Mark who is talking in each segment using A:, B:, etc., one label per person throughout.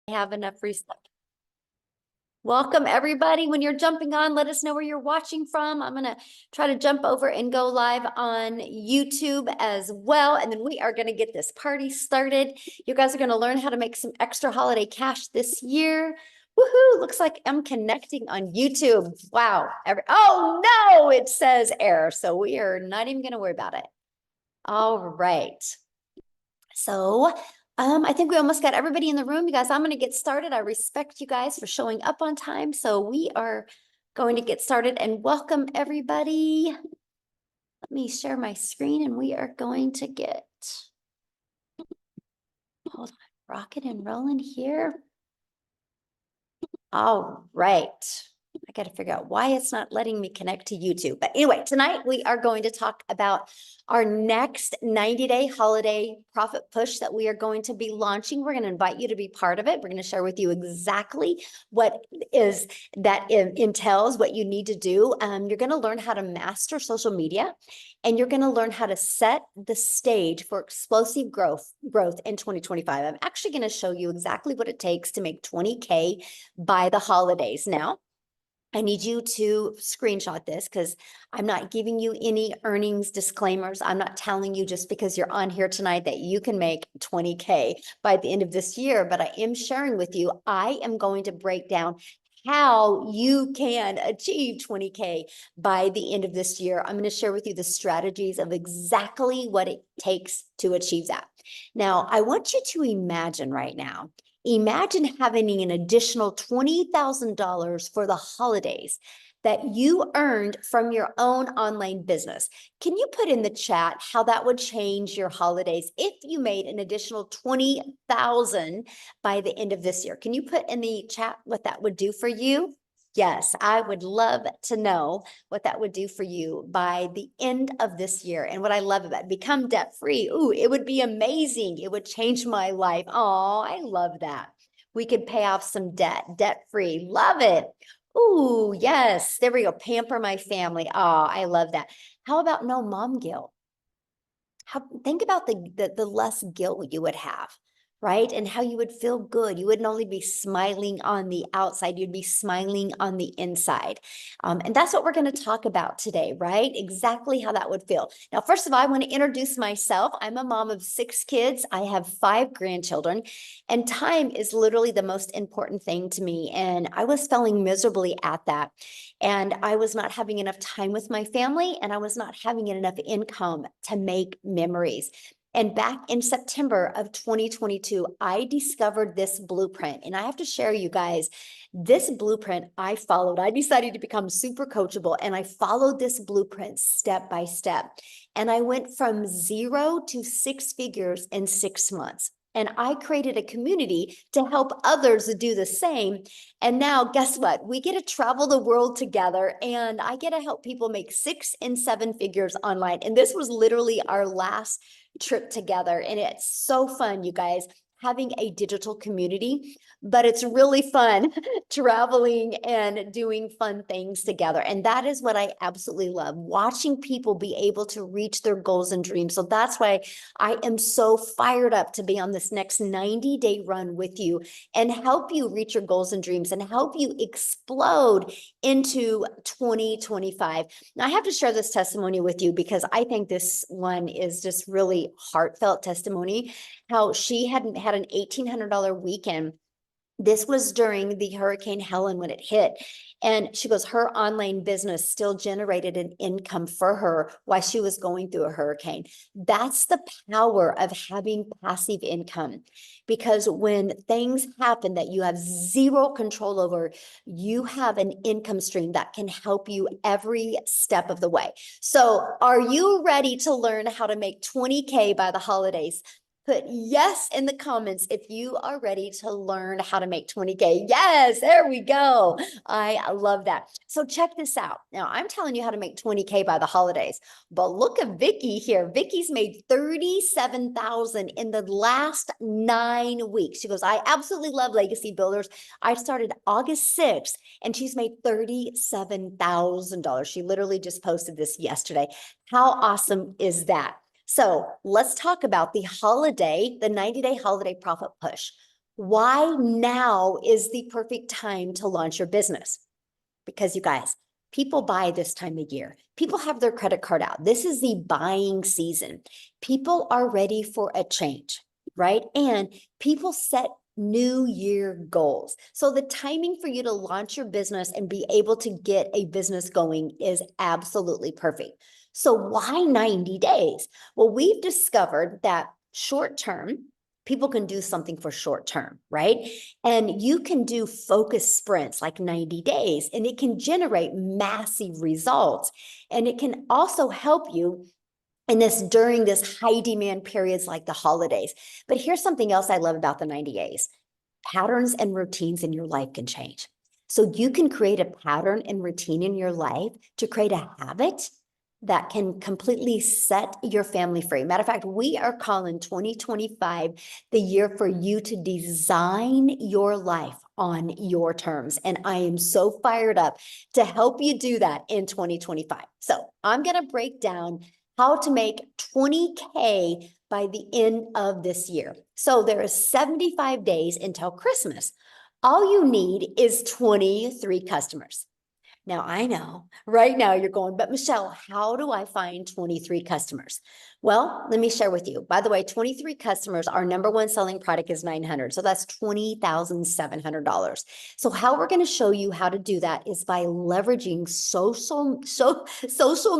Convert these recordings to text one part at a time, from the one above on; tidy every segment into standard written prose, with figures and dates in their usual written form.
A: have enough reset. Welcome everybody. When you're jumping on, let us know where you're watching from. I'm going to try to jump over and go live on YouTube as well. And then we are going to get this party started. You guys are going to learn how to make some extra holiday cash this year. Woohoo! Looks like I'm connecting on YouTube. Wow. Oh no, it says error. So we are not even going to worry about it. All right. So I think we almost got everybody in the room. You guys, I'm going to get started. I respect you guys for showing up on time. So we are going to get started and welcome everybody. Let me share my screen and we are going to get, hold on, rocking and rolling here. All right. I got to figure out why it's not letting me connect to YouTube. But anyway, tonight we are going to talk about our next 90-day holiday profit push that we are going to be launching. We're going to invite you to be part of it. We're going to share with you exactly what is that entails, what you need to do. You're going to learn how to master social media, and you're going to learn how to set the stage for explosive growth in 2025. I'm actually going to show you exactly what it takes to make 20K by the holidays. Now, I need you to screenshot this because I'm not giving you any earnings disclaimers. I'm not telling you just because you're on here tonight that you can make 20K by the end of this year, but I am sharing with you, I am going to break down how you can achieve 20K by the end of this year. I'm going to share with you the strategies of exactly what it takes to achieve that. Now, I want you to imagine right now, imagine having an additional $20,000 for the holidays that you earned from your own online business. Can you put in the chat how that would change your holidays if you made an additional $20,000 by the end of this year? Can you put in the chat what that would do for you? Yes, I would love to know what that would do for you by the end of this year. And what I love about it, become debt free. Ooh, it would be amazing. It would change my life. Oh, I love that. We could pay off some debt free. Love it. Ooh, yes. There we go. Pamper my family. Oh, I love that. How about no mom guilt? Think about the less guilt you would have, right? And how you would feel good. You wouldn't only be smiling on the outside, you'd be smiling on the inside. And that's what we're going to talk about today, right? Exactly how that would feel. Now, first of all, I want to introduce myself. I'm a mom of 6 kids. I have 5 grandchildren, and time is literally the most important thing to me. And I was failing miserably at that. And I was not having enough time with my family, and I was not having enough income to make memories. And back in September of 2022, I discovered this blueprint. And I have to share, you guys, this blueprint I followed. I decided to become super coachable, and I followed this blueprint step by step. And I went from 0 to 6 figures in 6 months. And I created a community to help others do the same. And now, guess what? We get to travel the world together, and I get to help people make 6 and 7 figures online. And this was literally our last trip together. And it's so fun, you guys, having a digital community, but it's really fun traveling and doing fun things together. And that is what I absolutely love, watching people be able to reach their goals and dreams. So that's why I am so fired up to be on this next 90-day run with you and help you reach your goals and dreams and help you explode into 2025. Now, I have to share this testimony with you because I think this one is just really heartfelt testimony, how she hadn't had an $1,800 weekend. This was during the Hurricane Helen when it hit. And she goes, her online business still generated an income for her while she was going through a hurricane. That's the power of having passive income. Because when things happen that you have zero control over, you have an income stream that can help you every step of the way. So are you ready to learn how to make 20K by the holidays? Put yes in the comments if you are ready to learn how to make 20K. Yes, there we go. I love that. So check this out. Now, I'm telling you how to make 20K by the holidays, but look at Vicky here. Vicky's made $37,000 in the last 9 weeks. She goes, I absolutely love Legacy Builders. I started August 6th, and she's made $37,000. She literally just posted this yesterday. How awesome is that? So let's talk about the 90-day holiday profit push. Why now is the perfect time to launch your business? Because you guys, people buy this time of year. People have their credit card out. This is the buying season. People are ready for a change, right? And people set new year goals. So the timing for you to launch your business and be able to get a business going is absolutely perfect. So why 90 days? Well, we've discovered that short term, people can do something for short term, right? And you can do focus sprints like 90 days, and it can generate massive results. And it can also help you in this during this high demand periods like the holidays. But here's something else I love about the 90 days. Patterns and routines in your life can change. So you can create a pattern and routine in your life to create a habit that can completely set your family free. Matter of fact, we are calling 2025 the year for you to design your life on your terms. And I am so fired up to help you do that in 2025. So I'm going to break down how to make 20K by the end of this year. So there is 75 days until Christmas. All you need is 23 customers. Now, I know right now you're going, but Michelle, how do I find 23 customers? Well, let me share with you. By the way, 23 customers, our number one selling product is 900. So that's $20,700. So how we're going to show you how to do that is by leveraging social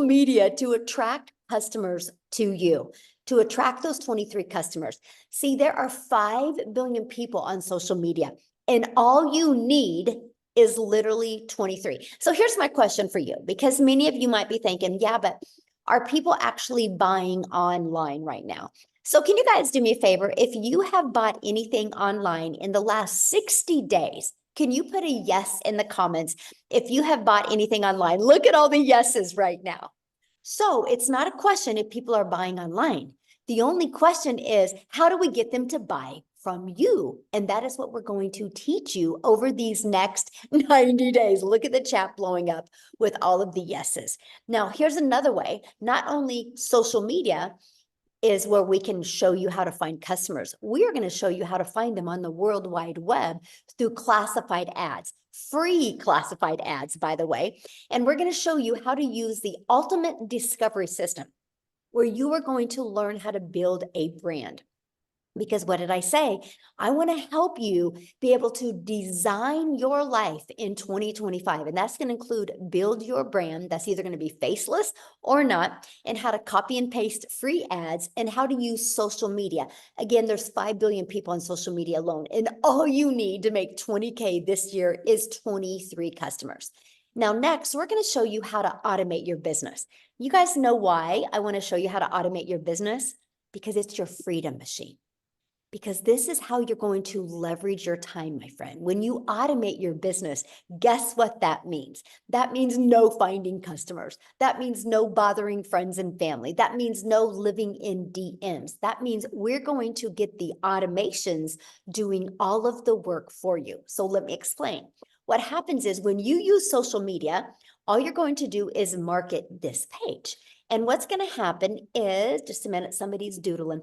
A: media to attract customers to you, to attract those 23 customers. See, there are 5 billion people on social media, and all you need is literally 23. So here's my question for you, because many of you might be thinking, yeah, but are people actually buying online right now? So can you guys do me a favor? If you have bought anything online in the last 60 days, can you put a yes in the comments if you have bought anything online? Look at all the yeses right now. So it's not a question if people are buying online. The only question is, how do we get them to buy from you? And that is what we're going to teach you over these next 90 days. Look at the chat blowing up with all of the yeses. Now, here's another way. Not only social media is where we can show you how to find customers. We are going to show you how to find them on the World Wide Web through classified ads, free classified ads, by the way. And we're going to show you how to use the ultimate discovery system, where you are going to learn how to build a brand. Because what did I say? I want to help you be able to design your life in 2025. And that's going to include build your brand. That's either going to be faceless or not, and how to copy and paste free ads, and how to use social media. Again, there's 5 billion people on social media alone. And all you need to make 20K this year is 23 customers. Now, next, we're going to show you how to automate your business. You guys know why I want to show you how to automate your business? Because it's your freedom machine. Because this is how you're going to leverage your time, my friend. When you automate your business, guess what that means? That means no finding customers. That means no bothering friends and family. That means no living in DMs. That means we're going to get the automations doing all of the work for you. So let me explain. What happens is when you use social media, all you're going to do is market this page. And what's going to happen is, just a minute, somebody's doodling.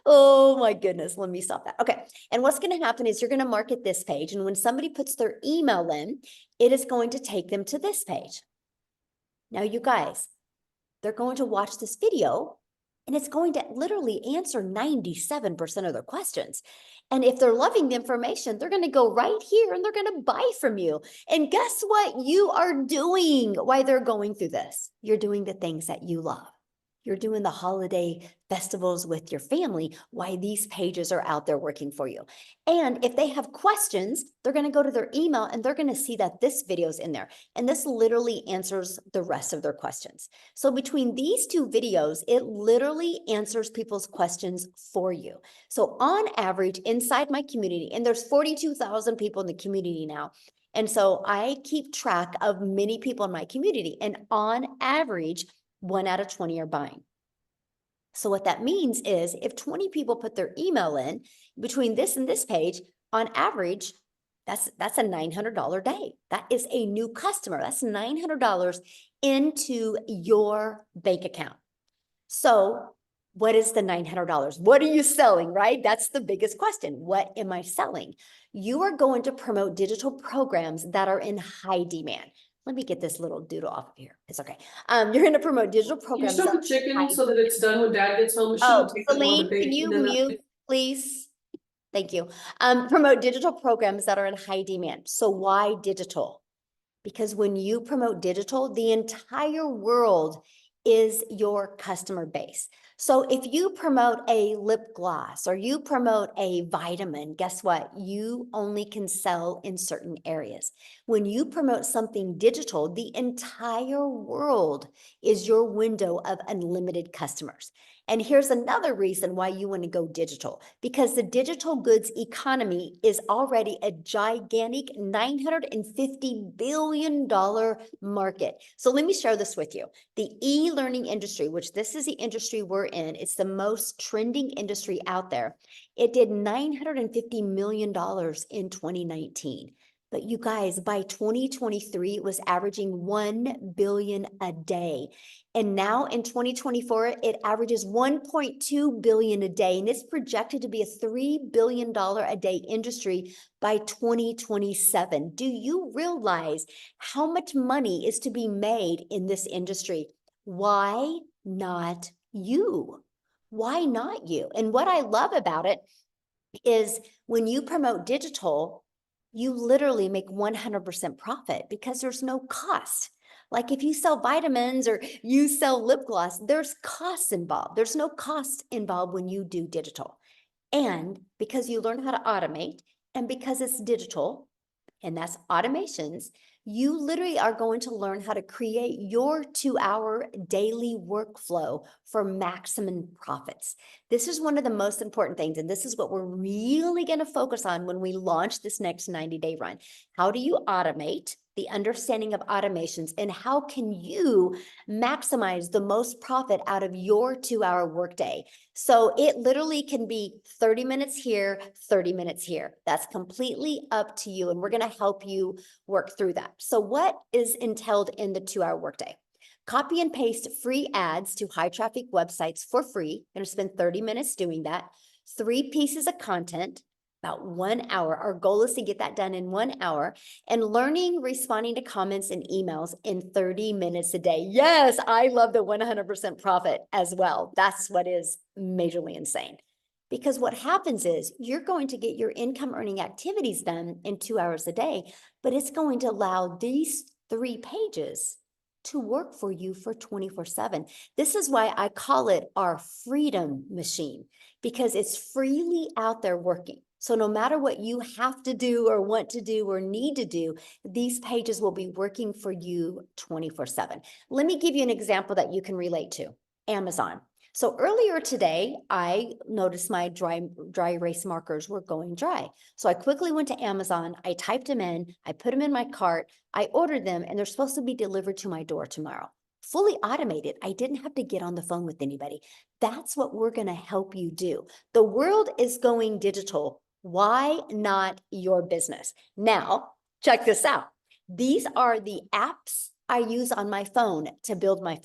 A: Oh my goodness, let me stop that. Okay. And what's going to happen is you're going to market this page. And when somebody puts their email in, it is going to take them to this page. Now, you guys, they're going to watch this video, and it's going to literally answer 97% of their questions. And if they're loving the information, they're going to go right here and they're going to buy from you. And guess what you are doing while they're going through this? You're doing the things that you love. You're doing the holiday festivals with your family, why these pages are out there working for you. And if they have questions, they're going to go to their email and they're going to see that this video is in there. And this literally answers the rest of their questions. So between these 2 videos, it literally answers people's questions for you. So on average, inside my community, and there's 42,000 people in the community now. And so I keep track of many people in my community. And on average, 1 out of 20 are buying. So what that means is if 20 people put their email in between this and this page, on average, that's a $900 day. That is a new customer. That's $900 into your bank account. So what is the $900? What are you selling, right? That's the biggest question. What am I selling? You are going to promote digital programs that are in high demand. Let me get this little doodle off of here. It's okay. You're going to promote digital
B: You
A: programs.
B: stop the chicken so that it's done when dad gets home.
A: Oh,
B: Take
A: Celine, can you mute, please? Thank you. Promote digital programs that are in high demand. So why digital? Because when you promote digital, the entire world is your customer base. So if you promote a lip gloss or you promote a vitamin, guess what? You only can sell in certain areas. When you promote something digital, the entire world is your window of unlimited customers. And here's another reason why you want to go digital, because the digital goods economy is already a gigantic $950 billion market. So let me share this with you. The e-learning industry, which this is the industry we're in, it's the most trending industry out there. It did $950 million in 2019. But you guys, by 2023, it was averaging 1 billion a day. And now in 2024, it averages 1.2 billion a day. And it's projected to be a $3 billion a day industry by 2027. Do you realize how much money is to be made in this industry? Why not you? Why not you? And what I love about it is when you promote digital, you literally make 100% profit because there's no cost. Like if you sell vitamins or you sell lip gloss, there's costs involved. There's no cost involved when you do digital. And because you learn how to automate and because it's digital, and that's automations, you literally are going to learn how to create your 2-hour daily workflow for maximum profits. This is one of the most important things, and this is what we're really going to focus on when we launch this next 90-day run. How do you automate? The understanding of automations, and how can you maximize the most profit out of your 2-hour workday? So it literally can be 30 minutes here, 30 minutes here. That's completely up to you. And we're going to help you work through that. So what is entailed in the 2-hour workday? Copy and paste free ads to high traffic websites for free. You're going to spend 30 minutes doing that. 3 pieces of content, about 1 hour. Our goal is to get that done in 1 hour, and learning, responding to comments and emails in 30 minutes a day. Yes, I love the 100% profit as well. That's what is majorly insane. Because what happens is you're going to get your income earning activities done in 2 hours a day, but it's going to allow these 3 pages to work for you for 24/7. This is why I call it our freedom machine, because it's freely out there working. So no matter what you have to do or want to do or need to do, these pages will be working for you 24/7. Let me give you an example that you can relate to. Amazon. So earlier today, I noticed my dry erase markers were going dry. So I quickly went to Amazon, I typed them in, I put them in my cart, I ordered them, and they're supposed to be delivered to my door tomorrow. Fully automated. I didn't have to get on the phone with anybody. That's what we're going to help you do. The world is going digital. Why not your business? Now, check this out. These are the apps I use on my phone to build my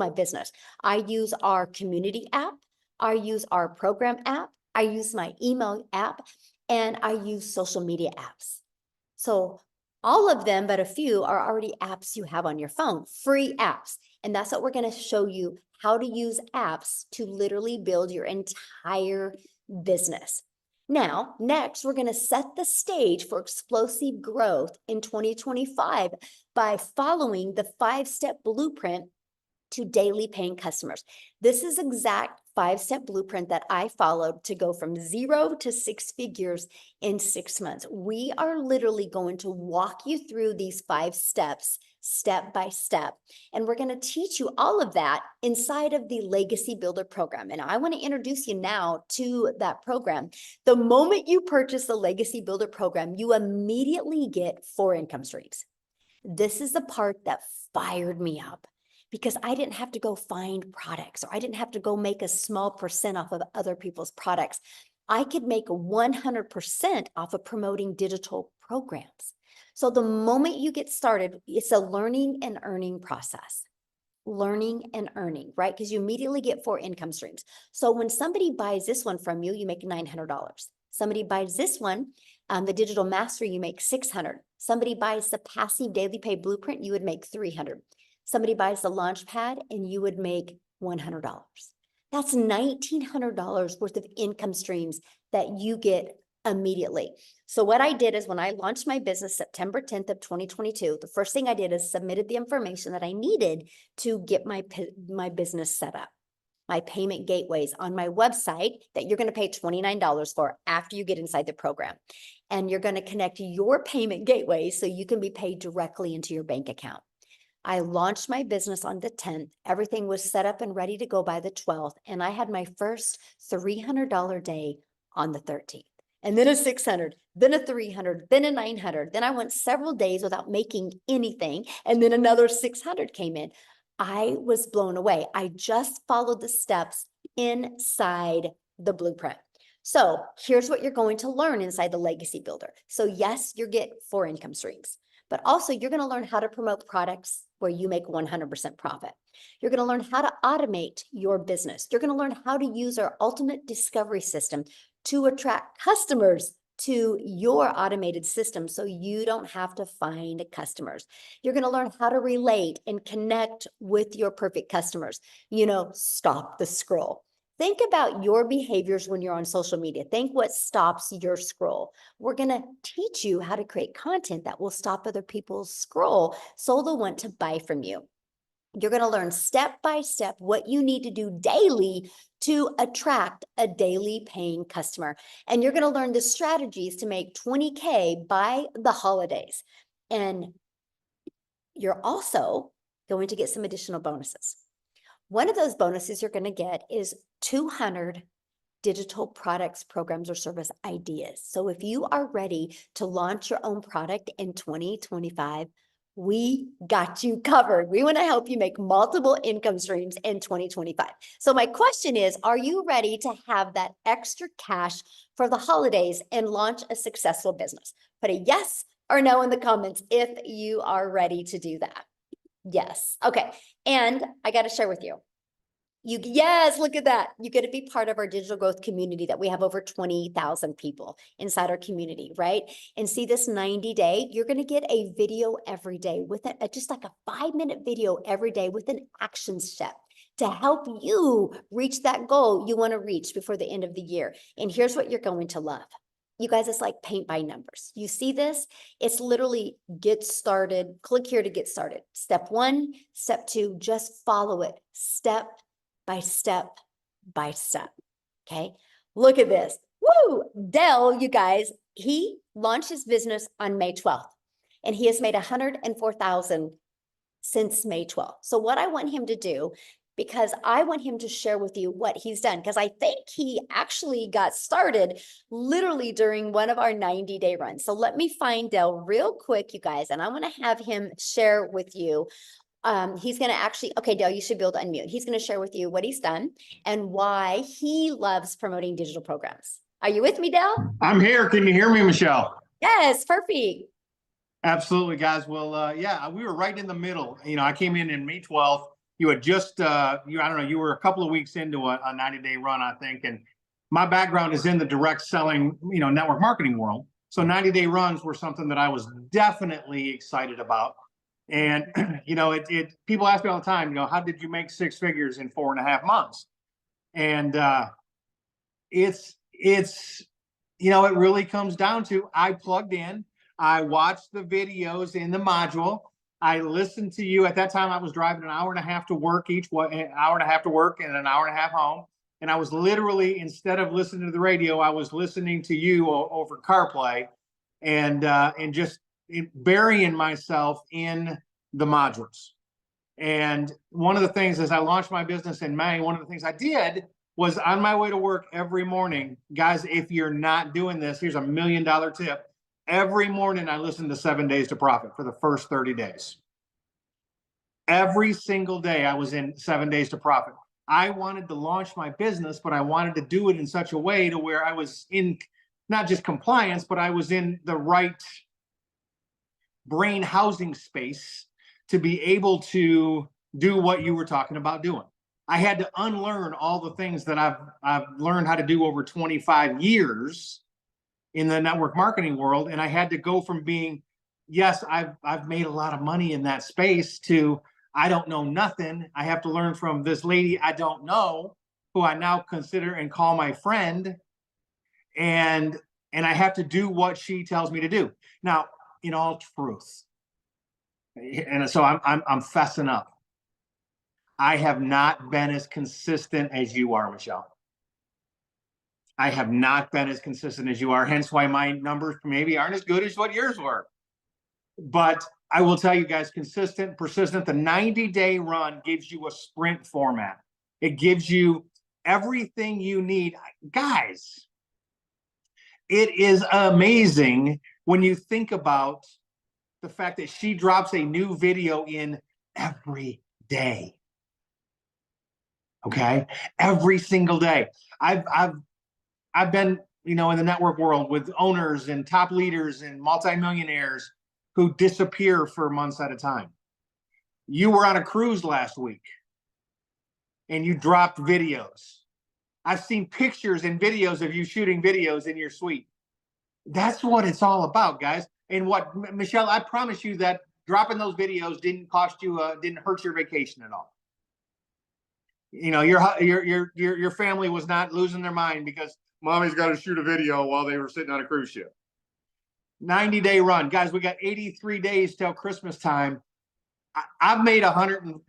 A: business. I use our community app. I use our program app. I use my email app, and I use social media apps. So all of them, but a few, are already apps you have on your phone, free apps. And that's what we're going to show you, how to use apps to literally build your entire business. Now, next, we're going to set the stage for explosive growth in 2025 by following the 5-step blueprint to daily paying customers. This is exact 5-step blueprint that I followed to go from 0 to 6 figures in 6 months. We are literally going to walk you through these 5 steps, step by step. And we're going to teach you all of that inside of the Legacy Builder program. And I want to introduce you now to that program. The moment you purchase the Legacy Builder program, you immediately get 4 income streams. This is the part that fired me up, because I didn't have to go find products, or I didn't have to go make a small percent off of other people's products. I could make 100% off of promoting digital programs. So the moment you get started, it's a learning and earning process. learning and earning, right? Because you immediately get 4 income streams. So when somebody buys this one from you, you make $900. Somebody buys this one, the digital mastery, you make 600. Somebody buys the passive daily pay blueprint, you would make 300. Somebody buys the launch pad and you would make $100. That's $1,900 worth of income streams that you get immediately. So what I did is when I launched my business September 10th of 2022, the first thing I did is submitted the information that I needed to get my business set up. My payment gateways on my website that you're going to pay $29 for after you get inside the program. And you're going to connect your payment gateway so you can be paid directly into your bank account. I launched my business on the 10th. Everything was set up and ready to go by the 12th. And I had my first $300 day on the 13th. And then a 600, then a 300, then a 900. Then I went several days without making anything. And then another 600 came in. I was blown away. I just followed the steps inside the blueprint. So here's what you're going to learn inside the Legacy Builder. So yes, you get 4 income streams, but also you're going to learn how to promote products where you make 100% profit. You're going to learn how to automate your business. You're going to learn how to use our ultimate discovery system to attract customers to your automated system so you don't have to find customers. You're going to learn how to relate and connect with your perfect customers. Stop the scroll. Think about your behaviors when you're on social media. Think what stops your scroll. We're going to teach you how to create content that will stop other people's scroll so they'll want to buy from you. You're going to learn step by step what you need to do daily to attract a daily paying customer. And you're going to learn the strategies to make 20K by the holidays. And you're also going to get some additional bonuses. One of those bonuses you're going to get is 200 digital products, programs, or service ideas. So if you are ready to launch your own product in 2025, we got you covered. We want to help you make multiple income streams in 2025. So my question is, are you ready to have that extra cash for the holidays and launch a successful business? Put a yes or no in the comments if you are ready to do that. Yes. Okay. And I got to share with you. Yes, look at that. You get to be part of our digital growth community that we have over 20,000 people inside our community, right? And see this 90-day, you're going to get a video every day with just like a 5-minute video every day with an action step to help you reach that goal you want to reach before the end of the year. And here's what you're going to love. You guys, it's like paint by numbers. You see this? It's literally get started. Click here to get started. Step 1, step 2, just follow it step by step by step. Okay. Look at this. Woo! Dell, you guys, he launched his business on May 12th and he has made 104,000 since May 12th. So what I want him to do, because I want him to share with you what he's done, because I think he actually got started literally during one of our 90-day runs. So let me find Dell real quick, you guys, and I want to have him share with you. He's going to actually, okay, Dale, you should be able to unmute. He's going to share with you what he's done and why he loves promoting digital programs. Are you with me, Dale?
C: I'm here. Can you hear me, Michelle?
A: Yes, perfect.
C: Absolutely, guys. Well, yeah, we were right in the middle. I came in May 12th. You had just, I don't know, you were a couple of weeks into a 90-day run, I think. And my background is in the direct selling, network marketing world. So 90-day runs were something that I was definitely excited about. And, people ask me all the time, how did you make 6 figures in 4.5 months? And it really comes down to, I plugged in, I watched the videos in the module. I listened to you. At that time, I was driving an hour and a half to work an hour and a half to work and an hour and a half home. And I was literally, instead of listening to the radio, I was listening to you over CarPlay and just burying myself in the modules. And one of the things, as I launched my business in May, one of the things I did was on my way to work every morning, guys, if you're not doing this, here's $1 million tip. Every morning I listened to 7 Days to Profit for the first 30 days. Every single day I was in 7 Days to Profit. I wanted to launch my business, but I wanted to do it in such a way to where I was in not just compliance, but I was in the right brain housing space to be able to do what you were talking about doing. I had to unlearn all the things that I've learned how to do over 25 years in the network marketing world. And I had to go from being, yes, I've made a lot of money in that space, to I don't know nothing. I have to learn from this lady I don't know, who I now consider and call my friend. And I have to do what she tells me to do. Now, in all truth, and so I'm fessing up. I have not been as consistent as you are, Michelle. I have not been as consistent as you are, hence why my numbers maybe aren't as good as what yours were. But I will tell you guys, consistent, persistent, the 90-day run gives you a sprint format. It gives you everything you need. Guys, it is amazing when you think about the fact that she drops a new video in every day. Okay, every single day. I've been, in the network world with owners and top leaders and multimillionaires who disappear for months at a time. You were on a cruise last week and you dropped videos. I've seen pictures and videos of you shooting videos in your suite. That's what it's all about, guys. And what, Michelle, I promise you that dropping those videos didn't cost you, didn't hurt your vacation at all. Your family was not losing their mind because mommy's got to shoot a video while they were sitting on a cruise ship. 90-day run, guys. We got 83 days till Christmas time. I've made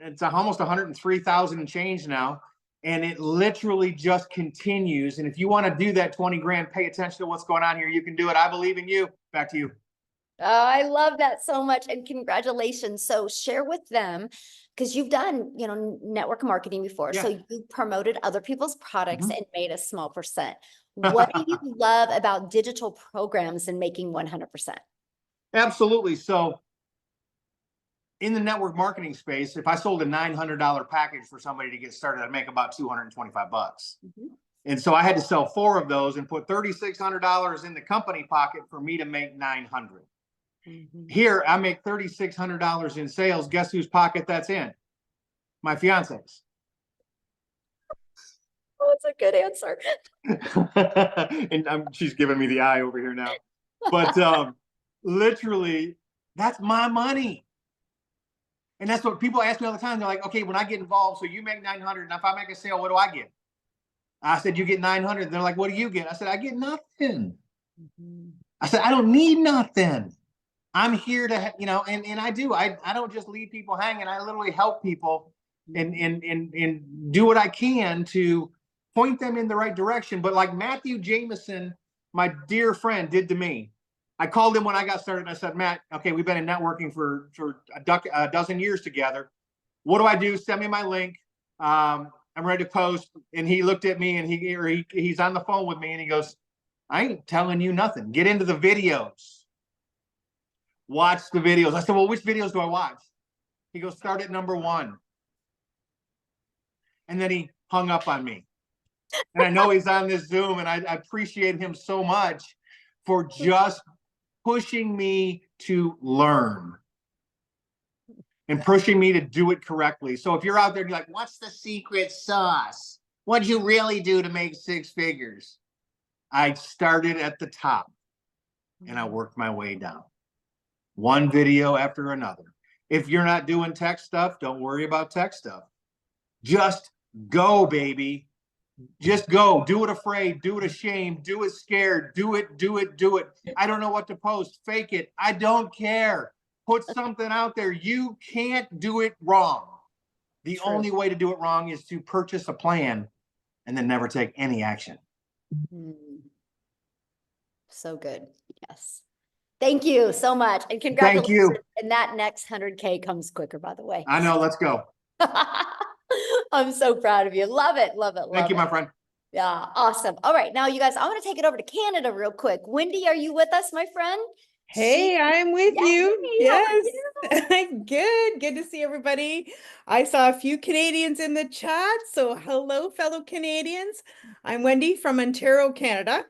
C: it's almost 103,000 and change now, and it literally just continues. And if you want to do that 20 grand, pay attention to what's going on here. You can do it. I believe in you. Back to you.
A: Oh, I love that so much, and congratulations. So share with them, because you've done, network marketing before.
C: Yeah.
A: So you promoted other people's products
C: Mhm.
A: and made a small percent. What do you love about digital programs and making 100%?
C: Absolutely. So in the network marketing space, if I sold a $900 package for somebody to get started, I'd make about $225.
A: Mhm.
C: And so I had to sell 4 of those and put $3,600 in the company pocket for me to make $900.
A: Mhm.
C: Here, I make $3,600 in sales. Guess whose pocket that's in? My fiance's.
A: Oh, it's a good answer.
C: And she's giving me the eye over here now. But literally, that's my money. And that's what people ask me all the time. They're like, okay, when I get involved, so you make 900, and if I make a sale, what do I get? I said, you get 900. They're like, what do you get? I said, I get nothing.
A: Mhm.
C: I said, I don't need nothing. I'm here to, and I do. I don't just leave people hanging. I literally help people and do what I can to point them in the right direction. But like Matthew Jameson, my dear friend, did to me. I called him when I got started and I said, Matt, okay, we've been in networking for a dozen years together. What do I do? Send me my link. I'm ready to post. And he looked at me and he's on the phone with me and he goes, I ain't telling you nothing. Get into the videos. Watch the videos. I said, well, which videos do I watch? He goes, start at number 1. And then he hung up on me. And I know he's on this Zoom, and I appreciate him so much for just pushing me to learn and pushing me to do it correctly. So if you're out there and you're like, what's the secret sauce? What'd you really do to make 6 figures? I started at the top and I worked my way down. One video after another. If you're not doing tech stuff, don't worry about tech stuff. Just go, baby. Just go. Do it afraid. Do it ashamed. Do it scared. Do it. I don't know what to post. Fake it. I don't care. Put something out there. You can't do it wrong. The
A: True.
C: only way to do it wrong is to purchase a plan and then never take any action.
A: Mm. So good. Yes. Thank you so much. And congratulations.
C: Thank you.
A: And that next 100K comes quicker, by the way.
C: I know. Let's go.
A: I'm so proud of you. Love it. Love it.
C: Thank you,
A: love
C: my friend.
A: Yeah. Awesome. All right. Now, you guys, I want to take it over to Canada real quick. Wendy, are you with us, my friend?
D: Hey, I'm with
A: Yay!
D: you.
A: How are
D: Yes. Good to see everybody. I saw a few Canadians in the chat. So hello, fellow Canadians. I'm Wendy from Ontario, Canada,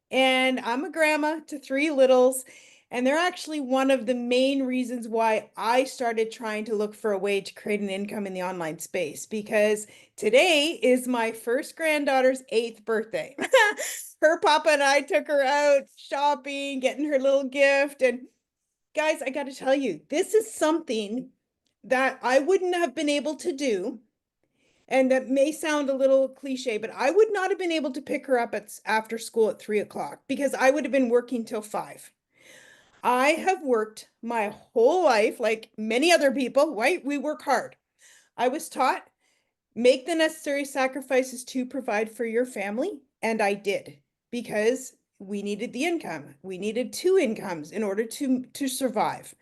D: and I'm a grandma to 3 littles. And they're actually one of the main reasons why I started trying to look for a way to create an income in the online space, because today is my first granddaughter's 8th birthday. Her papa and I took her out shopping, getting her little gift. And guys, I got to tell you, this is something that I wouldn't have been able to do. And that may sound a little cliche, but I would not have been able to pick her up after school at 3 o'clock because I would have been working till 5. I have worked my whole life, like many other people, right? We work hard. I was taught, make the necessary sacrifices to provide for your family. And I did, because we needed the income. We needed 2 incomes in order to survive.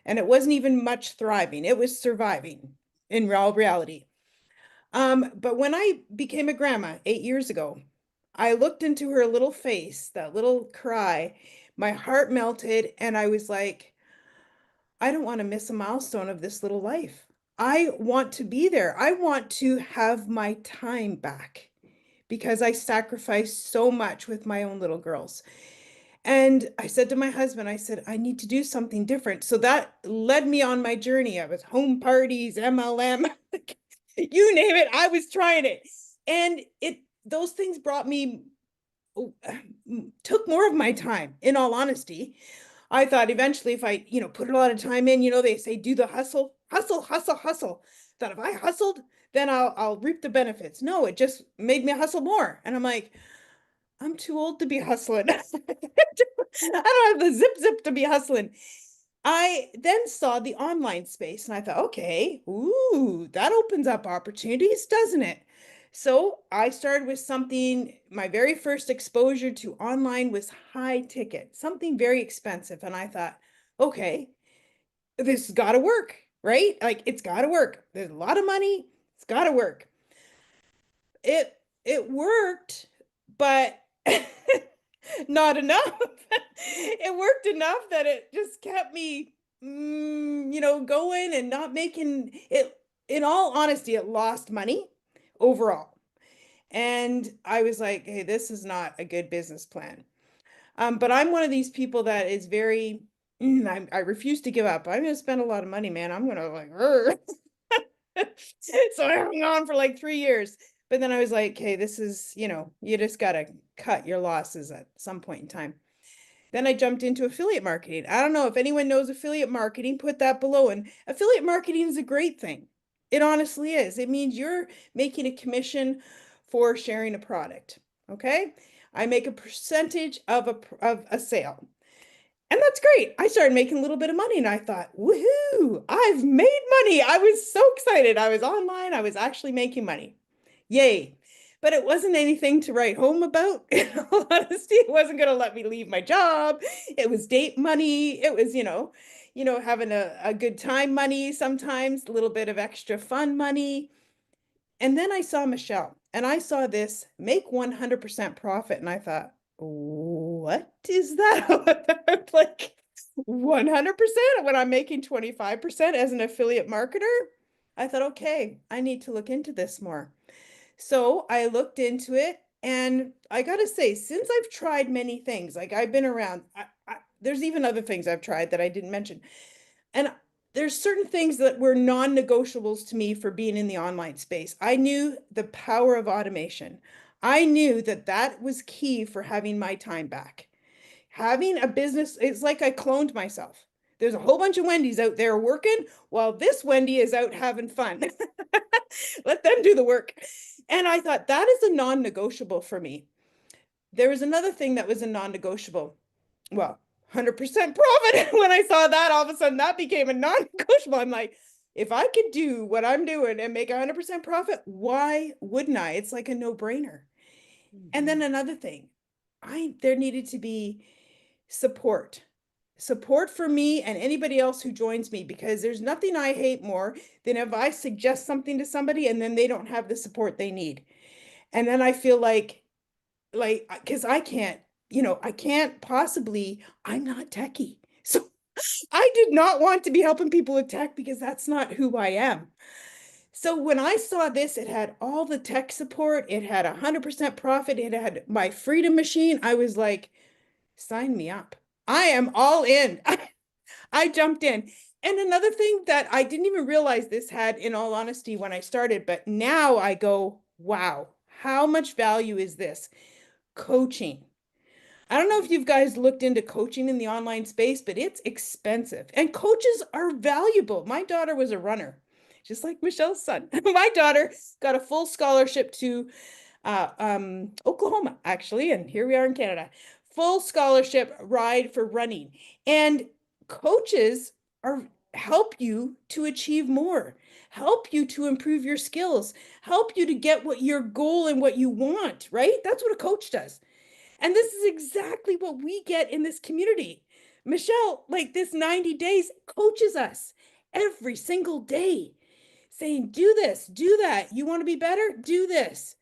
D: And it wasn't even much thriving. It was surviving in real reality. But when I became a grandma 8 years ago, I looked into her little face, that little cry, my heart melted, and I was like, I don't want to miss a milestone of this little life. I want to be there. I want to have my time back because I sacrificed so much with my own little girls. And I said to my husband, I said, I need to do something different. So that led me on my journey. I was home parties, MLM, you name it, I was trying it. And those things brought me, took more of my time, in all honesty. I thought eventually if I, put a lot of time in, they say, do the hustle, hustle, hustle, hustle. That if I hustled, then I'll reap the benefits. No, it just made me hustle more. And I'm like, I'm too old to be hustling. I don't have the zip to be hustling. I then saw the online space and I thought, okay, ooh, that opens up opportunities, doesn't it? So I started with something, my very first exposure to online was high ticket, something very expensive. And I thought, okay, this has got to work, right? Like it's got to work. There's a lot of money. It's got to work. It worked, but not enough. It worked enough that it just kept me, going and not making it. In all honesty, it lost money overall. And I was like, hey, this is not a good business plan. But I'm one of these people that is very, I refuse to give up. I'm going to spend a lot of money, man. I'm going to like, so I hung on for like 3 years. But then I was like, hey, this is, you just got to cut your losses at some point in time. Then I jumped into affiliate marketing. I don't know if anyone knows affiliate marketing, put that below. And affiliate marketing is a great thing. It honestly is. It means you're making a commission for sharing a product. Okay. I make a percentage of a sale. And that's great. I started making a little bit of money and I thought, woohoo, I've made money. I was so excited. I was online. I was actually making money. Yay. But it wasn't anything to write home about. In all honesty, it wasn't going to let me leave my job. It was date money. It was, having a good time money, sometimes a little bit of extra fun money. And then I saw Michelle and I saw this make 100% profit. And I thought, what is that all about? Like 100% when I'm making 25% as an affiliate marketer? I thought, okay, I need to look into this more. So I looked into it and I got to say, since I've tried many things, like I've been around, there's even other things I've tried that I didn't mention. And there's certain things that were non-negotiables to me for being in the online space. I knew the power of automation. I knew that that was key for having my time back. Having a business, it's like I cloned myself. There's a whole bunch of Wendy's out there working while this Wendy is out having fun. Let them do the work. And I thought that is a non-negotiable for me. There was another thing that was a non-negotiable. Well, 100% profit. When I saw that, all of a sudden that became a non-negotiable. I'm like, if I could do what I'm doing and make 100% profit, why wouldn't I? It's like a no-brainer. And then another thing, there needed to be support for me and anybody else who joins me, because there's nothing I hate more than if I suggest something to somebody and then they don't have the support they need. And then I feel like, because I can't, I can't possibly, I'm not techie. So I did not want to be helping people with tech because that's not who I am. So when I saw this, it had all the tech support, it had 100% profit, it had my freedom machine. I was like, sign me up. I am all in. I jumped in. And another thing that I didn't even realize this had, in all honesty, when I started, but now I go, wow, how much value is this? Coaching. I don't know if you guys looked into coaching in the online space, but it's expensive and coaches are valuable. My daughter was a runner, just like Michelle's son. My daughter got a full scholarship to Oklahoma, actually, and here we are in Canada. Full scholarship ride for running. And coaches are help you to achieve more, help you to improve your skills, help you to get what your goal and what you want, right? That's what a coach does. And this is exactly what we get in this community. Michelle, like this 90 days, coaches us every single day, saying, do this, do that. You want to be better? Do this.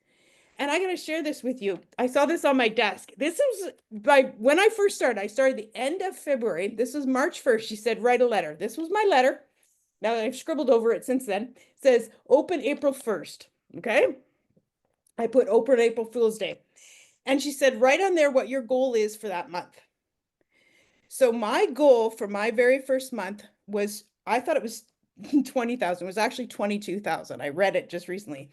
D: And I got to share this with you. I saw this on my desk. This was by when I first started. I started the end of February. This was March 1st. She said, write a letter. This was my letter. Now that I've scribbled over it since then, it says open April 1st. Okay. I put open April Fool's Day. And she said, write on there what your goal is for that month. So my goal for my very first month was, I thought it was 20,000. It was actually 22,000. I read it just recently.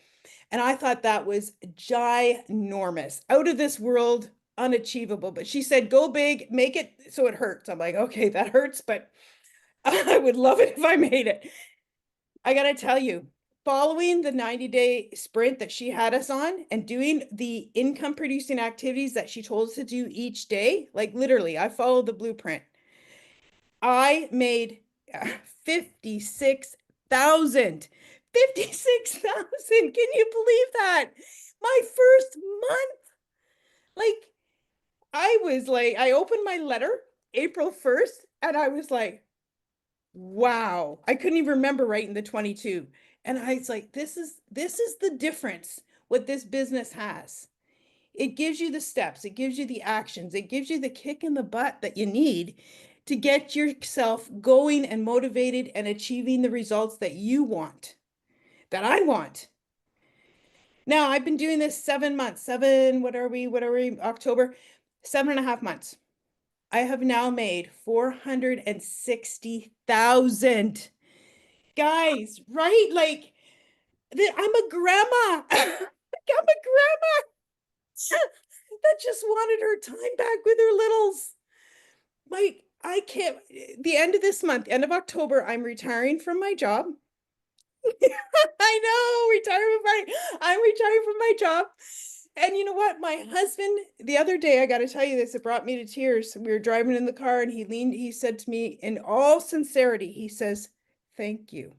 D: And I thought that was ginormous, out of this world, unachievable. But she said, go big, make it so it hurts. I'm like, okay, that hurts, but I would love it if I made it. I got to tell you, following the 90-day sprint that she had us on and doing the income producing activities that she told us to do each day, like literally, I followed the blueprint. I made 56,000. 56,000. Can you believe that? My first month. Like, I opened my letter April 1st and I was like, wow. I couldn't even remember writing the 22. And I was like, this is the difference what this business has. It gives you the steps, it gives you the actions, it gives you the kick in the butt that you need to get yourself going and motivated and achieving the results that you want, that I want. Now, I've been doing this 7 months, what are we, October, 7.5 months. I have now made 460,000. Guys, right? Like, I'm a grandma. I'm a grandma that just wanted her time back with her littles. Like, I can't, the end of this month, end of October, I'm retiring from my job. I know, I'm retiring from my job. And you know what? My husband, the other day, I got to tell you this, it brought me to tears. We were driving in the car and he said to me in all sincerity, he says, thank you.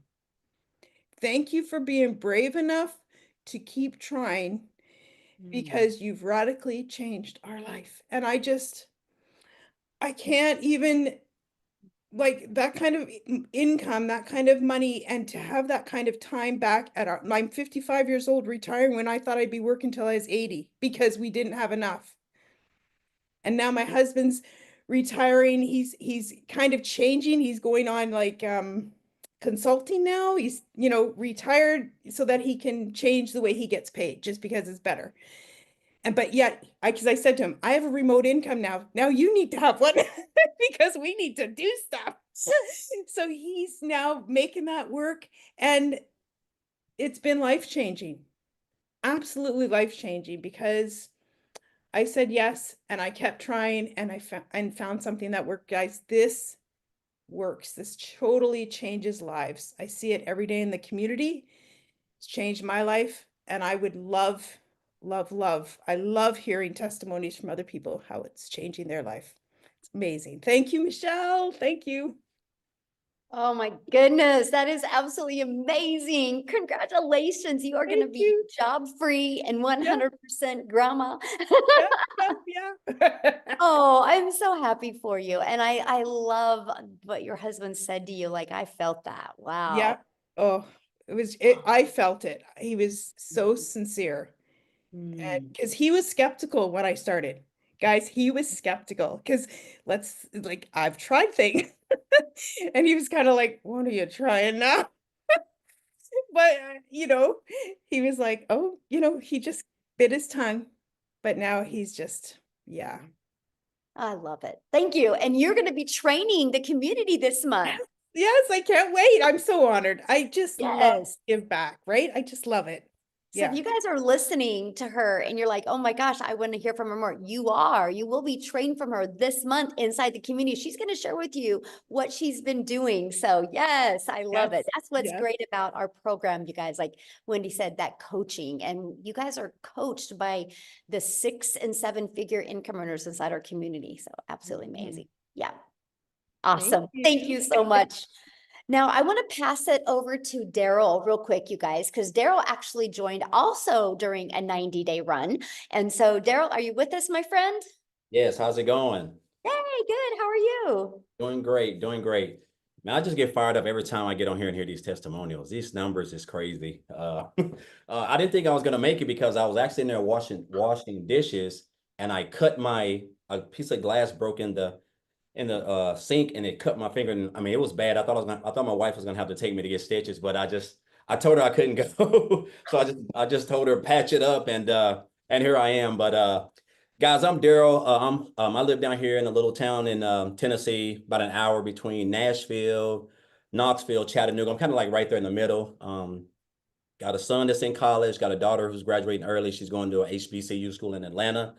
D: Thank you for being brave enough to keep trying because you've radically changed our life. And I can't even, like, that kind of income, that kind of money, and to have that kind of time back I'm 55 years old, retiring when I thought I'd be working till I was 80 because we didn't have enough. And now my husband's retiring. He's kind of changing. He's going on like consulting now. He's, retired so that he can change the way he gets paid just because it's better. But yet, because I said to him, I have a remote income now. Now you need to have one because we need to do stuff. So he's now making that work, and it's been life-changing, absolutely life-changing, because I said yes, and I kept trying, and I found something that worked, guys. This works. This totally changes lives. I see it every day in the community. It's changed my life, and I would love, I love hearing testimonies from other people, how it's changing their life. It's amazing. Thank you, Michelle. Thank you.
A: Oh my goodness, that is absolutely amazing. Congratulations. You are going to
D: Thank
A: be
D: you.
A: job free and 100% grandma.
D: Yeah.
A: Oh, I'm so happy for you. And I love what your husband said to you. Like, I felt that. Wow.
D: Yeah. Oh, I felt it. He was so sincere. And because he was skeptical when I started. Guys, he was skeptical because I've tried things. And he was kind of like, what are you trying now? But, he was like, oh, he just bit his tongue. But now he's just, yeah.
A: I love it. Thank you. And you're going to be training the community this month.
D: Yes, I can't wait. I'm so honored. I just love
A: Yes.
D: to give back, right? I just love it.
A: So if
D: Yeah.
A: you guys are listening to her and you're like, oh my gosh, I want to hear from her more. You will be trained from her this month inside the community. She's going to share with you what she's been doing. So yes, I love it.
D: Yes,
A: That's what's
D: yes.
A: great about our program, you guys. Like Wendy said, that coaching, and you guys are coached by the 6- and 7-figure income earners inside our community. So absolutely amazing. Yeah. Awesome. Thank you so much. Now, I want to pass it over to Daryl real quick, you guys, because Daryl actually joined also during a 90-day run. And so, Daryl, are you with us, my friend?
E: Yes, how's it going?
A: Hey, good. How are you?
E: Doing great, doing great. Man, I just get fired up every time I get on here and hear these testimonials. These numbers is crazy. I didn't think I was gonna make it because I was actually in there washing dishes, and I cut a piece of glass broke in the sink, and it cut my finger. And I mean, it was bad. I thought my wife was gonna have to take me to get stitches, but I told her I couldn't go. So I just told her patch it up, and here I am. But guys, I'm Daryl. I live down here in a little town in Tennessee, about an hour between Nashville, Knoxville, Chattanooga. I'm kind of like right there in the middle. Got a son that's in college, got a daughter who's graduating early. She's going to a HBCU school in Atlanta.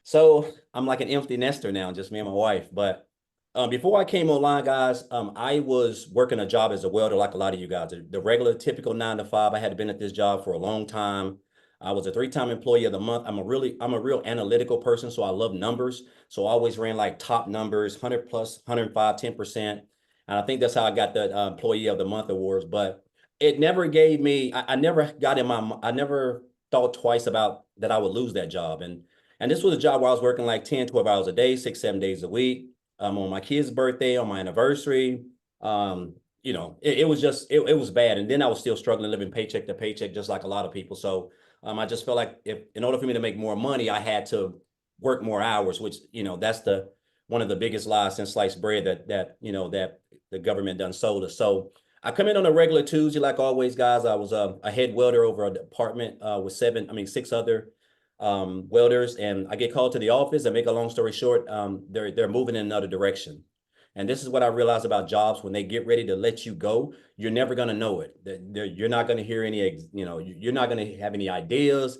E: So I'm like an empty nester now, just me and my wife. But before I came online, guys, I was working a job as a welder like a lot of you guys. The regular, typical 9 to 5. I had been at this job for a long time. I was a 3-time employee of the month. I'm a real analytical person, so I love numbers. So I always ran like top numbers, 100 plus, 105, 10%. And I think that's how I got the employee of the month awards. But it never gave me, I never got in I never thought twice about that I would lose that job. And this was a job where I was working like 10, 12 hours a day, 6, 7 days a week, on my kid's birthday, on my anniversary. It was just, it was bad. And then I was still struggling, living paycheck to paycheck, just like a lot of people. So I just felt like in order for me to make more money, I had to work more hours, which, that's one of the biggest lies since sliced bread that the government done sold us. So I come in on a regular Tuesday, like always, guys. I was a head welder over a department with 6 other welders, and I get called to the office. And make a long story short, they're moving in another direction. And this is what I realized about jobs: when they get ready to let you go, you're never going to know it. You're not going to hear any, you're not going to have any ideas.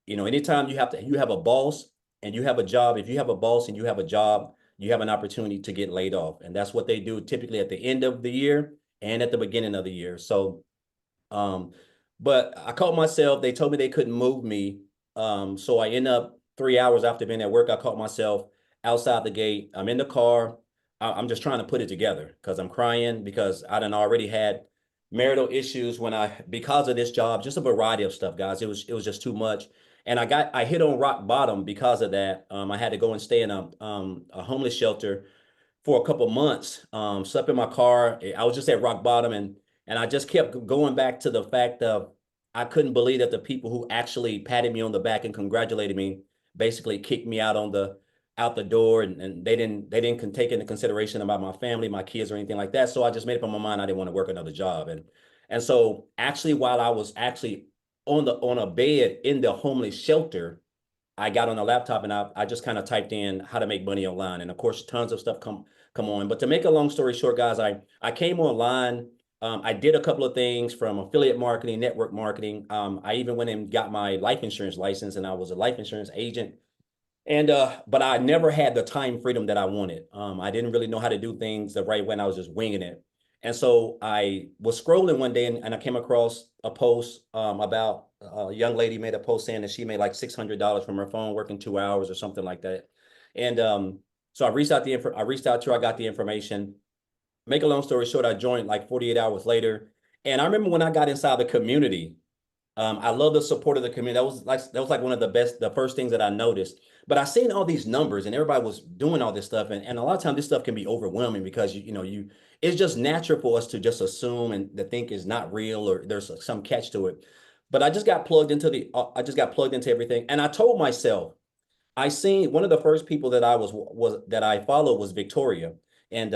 E: Anytime you have a boss and you have a job, if you have a boss and you have a job, you have an opportunity to get laid off. And that's what they do typically at the end of the year and at the beginning of the year. So, but I caught myself, they told me they couldn't move me. So I end up 3 hours after being at work, I caught myself outside the gate. I'm in the car. I'm just trying to put it together because I'm crying because I done already had marital issues because of this job, just a variety of stuff, guys. It was just too much. And I hit on rock bottom because of that. I had to go and stay in a homeless shelter for a couple months. Slept in my car. I was just at rock bottom, and I just kept going back to the fact of I couldn't believe that the people who actually patted me on the back and congratulated me basically kicked me out the door, and they didn't take into consideration about my family, my kids, or anything like that. So I just made up in my mind I didn't want to work another job, and so actually while I was actually on a bed in the homeless shelter, I got on a laptop and I just kind of typed in how to make money online. And of course, tons of stuff come on. But to make a long story short, guys, I came online. I did a couple of things from affiliate marketing, network marketing. I even went and got my life insurance license, and I was a life insurance agent. And but I never had the time freedom that I wanted. I didn't really know how to do things the right way, and I was just winging it. And so I was scrolling one day, and I came across a post about a young lady made a post saying that she made like $600 from her phone working 2 hours or something like that. And so I reached out to her. I got the information. Make a long story short, I joined like 48 hours later. And I remember when I got inside the community, I love the support of the community. That was like one of the first things that I noticed. But I seen all these numbers and everybody was doing all this stuff. And a lot of times this stuff can be overwhelming because it's just natural for us to just assume and to think is not real or there's some catch to it. But I just got plugged into everything. And I told myself, I seen one of the first people that I followed was Victoria. And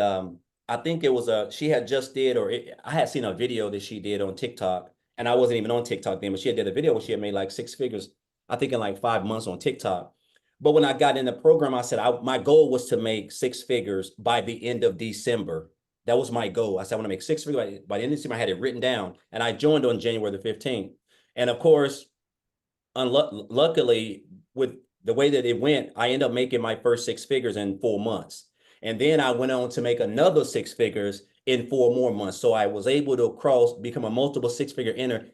E: I think it was she had just did, I had seen a video that she did on TikTok. And I wasn't even on TikTok then, but she did a video where she had made like 6 figures, I think in like 5 months on TikTok. But when I got in the program, I said my goal was to make 6 figures by the end of December. That was my goal. I said I want to make 6 figures by the end of December. I had it written down, and I joined on January the 15th. And of course, luckily, with the way that it went, I ended up making my first 6 figures in 4 months. And then I went on to make another 6 figures in 4 more months. So I was able to become a multiple 6-figure earner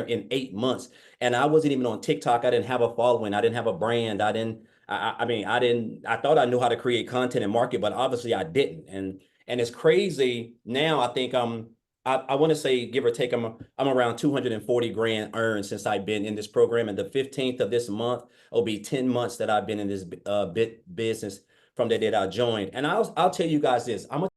E: in 8 months. And I wasn't even on TikTok. I didn't have a following. I didn't have a brand. I thought I knew how to create content and market, but obviously I didn't. And it's crazy now. I think I want to say, give or take, I'm around 240 grand earned since I've been in this program. And the 15th of this month will be 10 months that I've been in this business from the day that I joined. And I'll tell you guys this, I'm